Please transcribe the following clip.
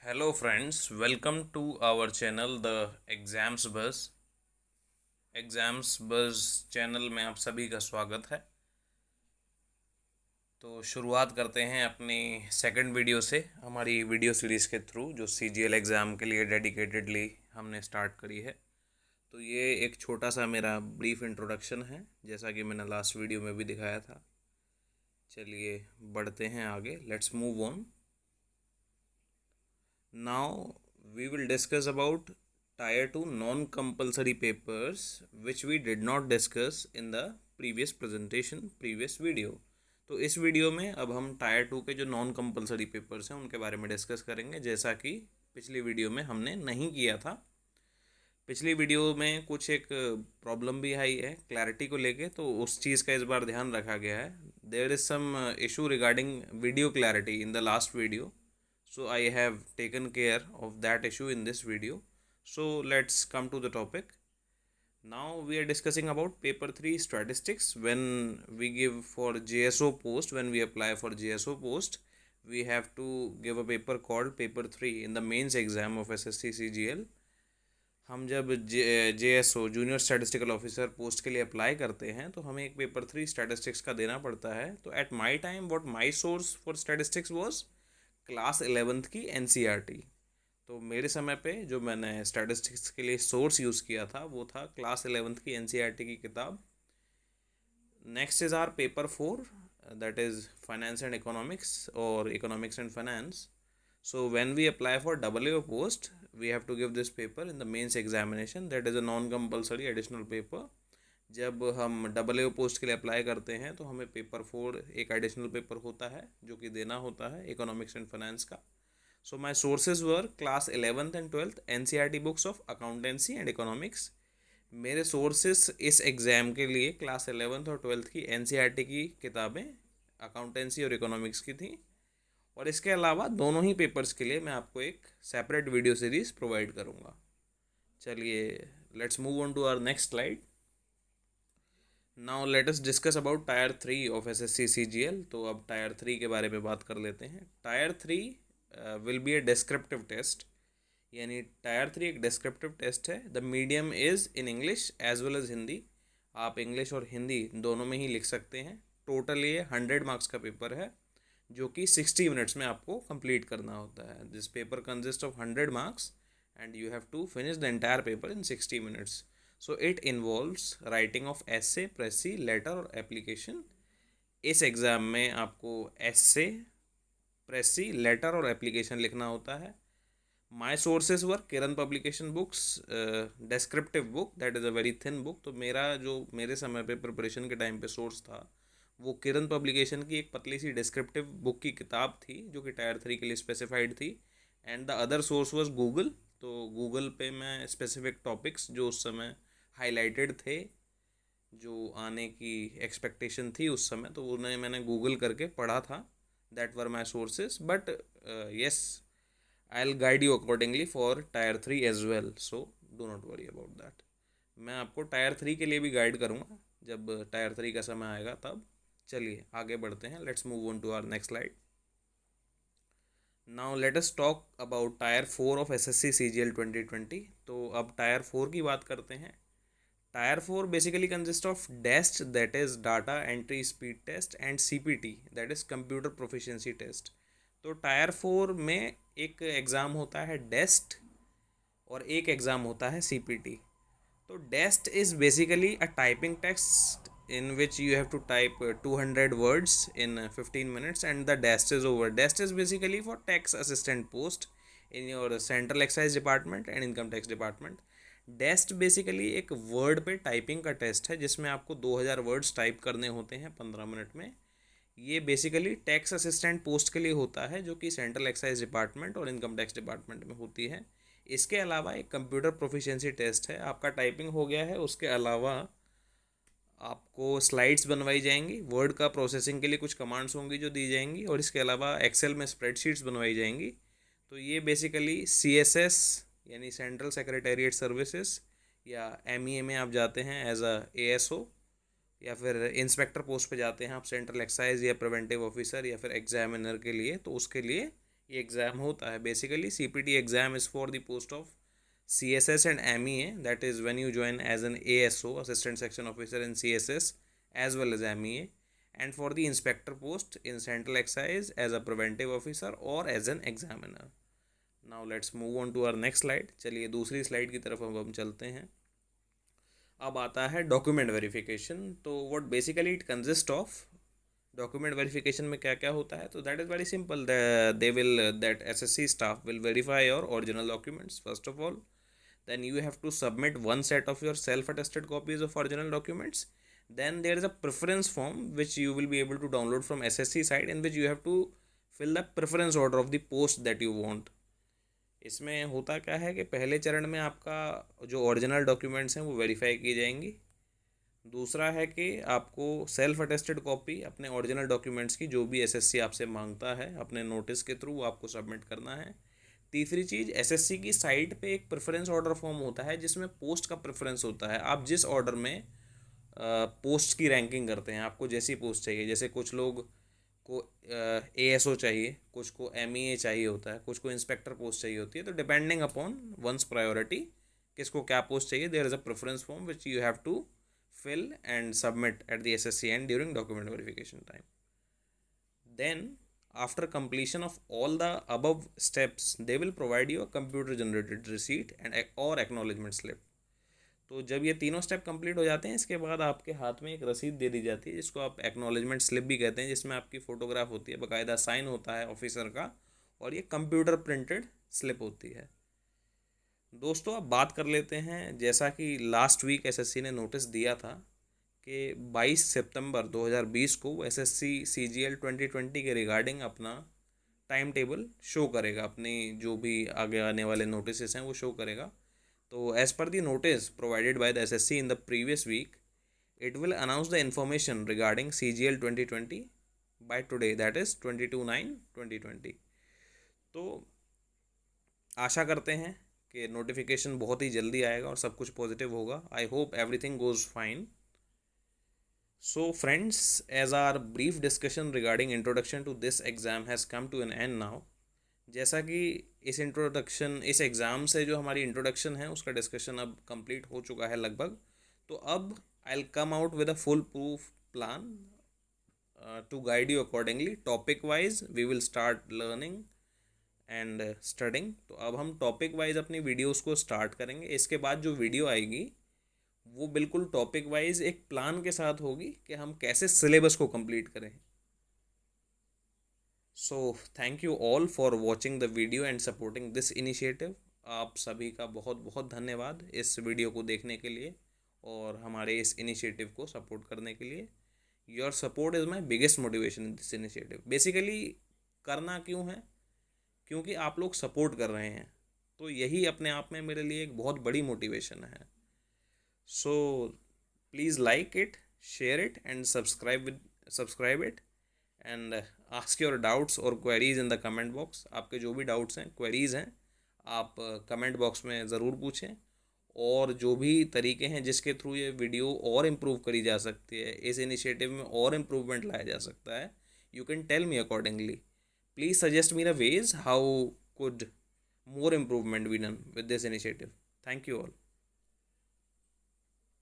Hello friends, welcome to our channel The Exams Buzz। Exams buzz channel में आप सभी का स्वागत है। तो शुरुआत करते हैं अपनी सेकंड वीडियो से, हमारी वीडियो सीरीज़ के थ्रू जो CGL एग्ज़ाम के लिए डेडिकेटेडली हमने स्टार्ट करी है। तो ये एक छोटा सा मेरा ब्रीफ इंट्रोडक्शन है, जैसा कि मैंने लास्ट वीडियो में भी दिखाया था। चलिए बढ़ते हैं आगे, let's move on. Now we will discuss about Tier 2 non-compulsory papers which we did not discuss in the previous video। तो इस वीडियो में अब हम टायर 2 के जो नॉन कंपलसरी पेपर्स हैं उनके बारे में डिस्कस करेंगे, जैसा कि पिछली वीडियो में हमने नहीं किया था। पिछली वीडियो में कुछ एक प्रॉब्लम भी आई है क्लैरिटी को लेके, तो उस चीज़ का इस बार ध्यान रखा गया है। There is some issue regarding video clarity in the last video, so I have taken care of that issue in this video. So let's come to the topic. Now we are discussing about paper 3 statistics. When we give for JSO post, when we apply for JSO post, we have to give a paper called paper 3 in the mains exam of SSC CGL। हम जब JSO junior statistical officer post के लिए apply करते हैं तो हमें एक paper 3 statistics का देना पड़ता है। तो at my time what my source for statistics was class 11th की NCERT। तो मेरे समय पे जो मैंने स्टैटिस्टिक्स के लिए सोर्स यूज़ किया था वो था क्लास 11th की NCERT की किताब। Next is our paper 4, that is finance and economics और economics and finance. So when we apply for AO post, we have to give this paper in the mains examination, that is a non-compulsory additional paper। जब हम AO post के लिए apply करते हैं तो हमें paper 4 एक एडिशनल पेपर होता है जो कि देना होता है इकोनॉमिक्स एंड फाइनेंस का। So my sources were class 11th and 12th NCERT books of accountancy and economics. मेरे सोर्सेस इस एग्ज़ाम के लिए क्लास 11th और 12th की NCERT की किताबें अकाउंटेंसी और इकोनॉमिक्स की थी, और इसके अलावा दोनों ही पेपर्स के लिए मैं आपको एक सेपरेट वीडियो सीरीज़ प्रोवाइड करूँगा। चलिए let's move on to our next slide. Now let us discuss about tier 3 of SSC CGL। तो अब टायर 3 के बारे में बात कर लेते हैं। Tier 3 will be a descriptive test, यानी टायर 3 एक डिस्क्रिप्टिव टेस्ट है। The medium is in English as well as Hindi. आप इंग्लिश और हिंदी दोनों में ही लिख सकते हैं। टोटल ये 100 मार्क्स का पेपर है जो कि 60 मिनट्स में आपको कंप्लीट करना होता है। This paper consist of 100 marks and you have to finish the entire paper in 60 minutes. So it involves writing of essay, precis, letter और एप्लीकेशन। इस एग्ज़ाम में आपको एसे, प्रेसी, लेटर और एप्लीकेशन लिखना होता है। My sources were Kiran publication books descriptive book, that is a very thin book. तो मेरा जो मेरे समय पे प्रिपरेशन के टाइम पे सोर्स था वो किरण पब्लिकेशन की एक पतली सी डिस्क्रिप्टिव बुक की किताब थी जो कि टायर 3 के लिए स्पेसिफाइड थी। And the other source was Google. तो गूगल पे मैं स्पेसिफिक टॉपिक्स जो उस समय हाईलाइटेड थे, जो आने की एक्सपेक्टेशन थी उस समय, तो उन्हें मैंने गूगल करके पढ़ा था। That were my sources, but yes I will guide you accordingly for tier 3 as well, so do not worry about that. मैं आपको टायर 3 के लिए भी गाइड करूँगा जब टायर 3 का समय आएगा तब। चलिए आगे बढ़ते हैं, let's move on to our next slide. Now let us talk about tier 4 of SSC CGL 2020। तो अब टायर 4 की बात करते हैं। Tier 4 basically consist of DEST, that is data entry speed test, and CPT, that is computer proficiency test. तो tier 4 में एक exam होता है डेस्ट और एक एग्ज़ाम होता है CPT। तो DEST is basically a typing test in which you have to type 200 words in 15 minutes and the test is over। Test is basically for tax assistant post in your central excise department and income tax department। DEST basically एक word पे typing का test है जिसमें आपको 2000 words type करने होते हैं 15 minute में। ये बेसिकली टैक्स असिस्टेंट पोस्ट के लिए होता है जो कि सेंट्रल एक्साइज डिपार्टमेंट और इनकम टैक्स डिपार्टमेंट में होती है। इसके अलावा एक कंप्यूटर प्रोफिशिएंसी टेस्ट है। आपका टाइपिंग हो गया है, उसके अलावा आपको स्लाइड्स बनवाई जाएंगी, वर्ड का प्रोसेसिंग के लिए कुछ कमांड्स होंगी जो दी जाएंगी, और इसके अलावा एक्सेल में स्प्रेडशीट्स बनवाई जाएंगी। तो ये बेसिकली CSS यानी सेंट्रल सेक्रेटेरिएट सर्विसेज या MEA में आप जाते हैं एज अ ASO, या फिर इंस्पेक्टर पोस्ट पे जाते हैं आप सेंट्रल एक्साइज या प्रिवेंटिव ऑफिसर या फिर एग्जामिनर के लिए, तो उसके लिए ये एग्ज़ाम होता है basically CPT exam is for the post of CSS and MEA, that is when you join as an ASO, assistant section officer in CSS, as well as MEA, and for the inspector post in central excise as a preventive officer or as an examiner. Now let's move on to our next slide. चलिए दूसरी slide की तरफ हम चलते हैं. अब आता है डॉक्यूमेंट वेरिफिकेशन. तो what basically it consist of. Document verification में क्या क्या होता है, तो that is very simple. They will that SSC staff will verify your original documents first of all. Then you have to submit one set of your self-attested copies of original documents. Then there is a preference form which you will be able to download from SSC site, in which you have to fill the preference order of the post that you want. इसमें होता क्या है कि पहले चरण में आपका जो ओरिजिनल डॉक्यूमेंट्स हैं वो वेरीफाई की जाएंगी. दूसरा है कि आपको सेल्फ अटेस्टेड कॉपी अपने ओरिजिनल डॉक्यूमेंट्स की जो भी SSC आपसे मांगता है अपने नोटिस के थ्रू वो आपको सबमिट करना है. तीसरी चीज़, SSC की साइट पे एक प्रेफरेंस ऑर्डर फॉर्म होता है जिसमें पोस्ट का प्रेफरेंस होता है. आप जिस ऑर्डर में पोस्ट की रैंकिंग करते हैं, आपको जैसी पोस्ट चाहिए, जैसे कुछ लोग को ASO चाहिए, कुछ को MEA चाहिए होता है, कुछ को इंस्पेक्टर पोस्ट चाहिए होती है. तो डिपेंडिंग अपॉन वंस प्रायोरिटी किसको क्या पोस्ट चाहिए, there is a preference form which you have to fill and submit at the SSC end during document verification time. Then after completion of all the above steps they will provide you a computer generated receipt and or acknowledgement slip. तो जब ये तीनों step complete हो जाते हैं इसके बाद आपके हाथ में एक रसीद दे दी जाती है जिसको आप एक्नॉलेजमेंट स्लिप भी कहते हैं, जिसमें आपकी फ़ोटोग्राफ होती है, बाकायदा साइन होता है ऑफिसर का, और ये कंप्यूटर प्रिंटेड स्लिप होती है. दोस्तों अब बात कर लेते हैं, जैसा कि लास्ट वीक SSC ने नोटिस दिया था कि 22 सितंबर 2020 को SSC CGL 2020 के रिगार्डिंग अपना टाइम टेबल शो करेगा, अपनी जो भी आगे आने वाले नोटिस हैं वो शो करेगा. तो as per the notice provided by the SSC in the previous week, it will announce the information regarding CGL 2020 by today, that is 22/9/2020. तो आशा करते हैं कि नोटिफिकेशन बहुत ही जल्दी आएगा और सब कुछ पॉजिटिव होगा. I hope everything goes fine. So friends, as our brief discussion regarding introduction to this exam has come to an end now. जैसा कि इस एग्ज़ाम से जो हमारी इंट्रोडक्शन है उसका डिस्कशन अब कंप्लीट हो चुका है लगभग. तो अब I will come out with a full proof plan to guide you accordingly. Topic wise we will start learning and studying. तो अब हम टॉपिक वाइज अपनी वीडियोस को स्टार्ट करेंगे. इसके बाद जो वीडियो आएगी वो बिल्कुल टॉपिक वाइज एक प्लान के साथ होगी कि हम कैसे सिलेबस को कंप्लीट करें. So thank you all for watching the video and supporting this initiative. आप सभी का बहुत बहुत धन्यवाद इस वीडियो को देखने के लिए और हमारे इस इनिशिएटिव को सपोर्ट करने के लिए. Your support is my biggest motivation in this initiative. Basically करना क्यों है, क्योंकि आप लोग सपोर्ट कर रहे हैं, तो यही अपने आप में मेरे लिए एक बहुत बड़ी मोटिवेशन है. So please like it, share it and subscribe it and ask your doubts और queries in the comment box. आपके जो भी डाउट्स हैं, क्वेरीज हैं, आप कमेंट बॉक्स में ज़रूर पूछें. और जो भी तरीके हैं जिसके थ्रू ये वीडियो और इम्प्रूव करी जा सकती है, इस इनिशिएटिव में और इम्प्रूवमेंट लाया जा सकता है, you can tell me accordingly. Please suggest me the ways how could more improvement be done with this initiative. Thank you all.